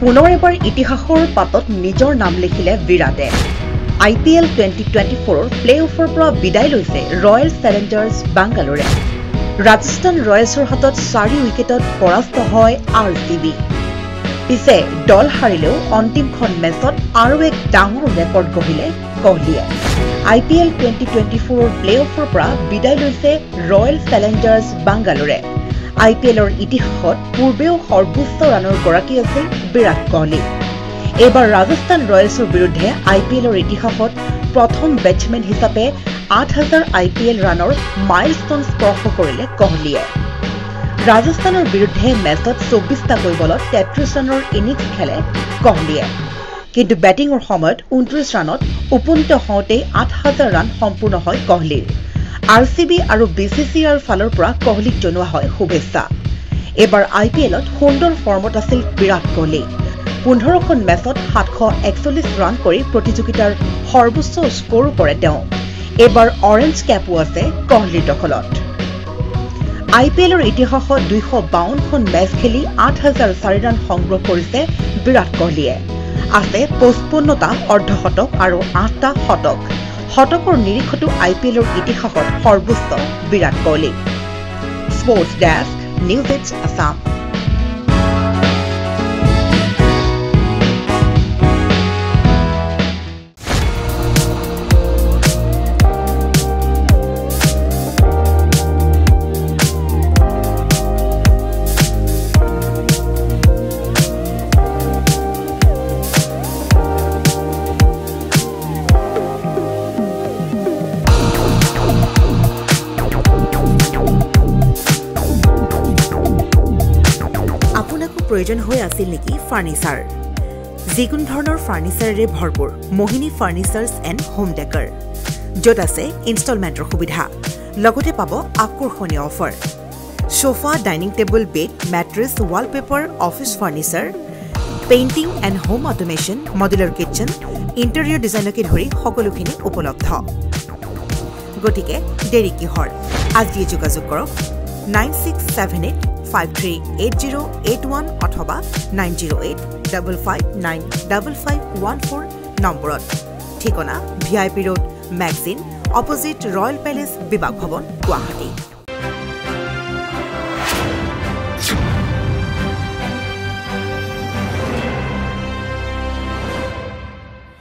পুনৰ এবাৰ ইতিহাসৰ পাতত নিজৰ নাম লিখিলে বিৰাটে। IPL 2024 প্লে-অফৰ পৰা বিদায় লৈছে ৰয়েল চেলেঞ্জাৰ্ছ বাংগালোৰে। ৰাজস্থান ৰয়েলছৰ হাতত 4 উইকেটত পৰাস্ত হয় RCB। পিছে দল হাৰিলেও অন্তিমখন মেচত আৰু এক ডাঙৰ ৰেকৰ্ড গঢ়িলে কোহলীয়ে। IPL 2024 প্লে-অফৰ পৰা বিদায় লৈছে ৰয়েল চেলেঞ্জাৰ্ছ বাংগালোৰে। IPLৰ ইতিহাসত পূৰ্বেও সৰ্বোচ্চ ৰানৰ গৰাকী আছিল বিৰাট কোহলী। এইবাৰ ৰাজস্থান ৰয়েলছৰ বিৰুদ্ধে IPLৰ ইতিহাসত প্ৰথম বেটছমেন হিচাপে 8000 IPL ৰানৰ মাইলষ্টন স্পৰ্শ কৰিলে কোহলীয়ে। ৰাজস্থানৰ বিৰুদ্ধে মেচত 24টাকৈ বলত 33 ৰানৰ ইনিংছ খেলে কোহলীয়ে। কিন্তু বেটিঙৰ সময়ত 29 ৰানত উপনীত হওঁতেই 8000 ৰান সম্পূৰ্ণ হয় কোহলীৰ। RCB আৰু BCCIৰ ফালৰ পৰা কোহলীক জনোৱা হয় শুভেচ্ছা। এইবাৰ IPLত সুন্দৰ ফৰ্মত আছিল বিৰাট কোহলী। 15খন মেচত 741 ৰান কৰি প্ৰতিযোগিতাৰ সৰ্বোচ্চ স্ক'ৰো কৰে তেওঁ। এইবাৰ অৰেঞ্জ কেপো আছে কোহলীৰ দখলত। IPLৰ ইতিহাসত 252খন মেচ খেলি 8004 ৰান সংগ্ৰহ কৰিছে বিৰাট কোহলীয়ে। আছে 55টা অৰ্ধশতক আৰু 8টা শতক। শতকৰ নিৰিখতো IPLৰ ইতিহাসত সৰ্বোচ্চ Virat Kohli. Sports desk, news এইডছ আছাম। প্ৰয়োজন হৈ আছিল নেকি ফাৰ্নিচাৰ? যিকোনো ধৰণৰ ফাৰ্নিচাৰেৰে ভৰপূৰ মোহিনী ফাৰ্নিচাৰ্ছ এণ্ড হোম ডেকাৰ, য'ত আছে ইনষ্টলমেণ্টৰ সুবিধা, লগতে পাব আকৰ্ষণীয় অফাৰ। সোফা, ডাইনিং টেবুল, bed, mattress, wallpaper, office furniture, painting and home automation, modular kitchen, interior ডিজাইনকে ধৰি সকলোখিনি উপলব্ধ। গতিকে দেৰি কিহৰ? আজিয়ে যোগাযোগ কৰক 9678538081 অথবা 9085595514 নম্বৰত। ঠিকনা VIP road, magazine, opposite royal palace, বিভাগ ভৱন, গুৱাহাটী।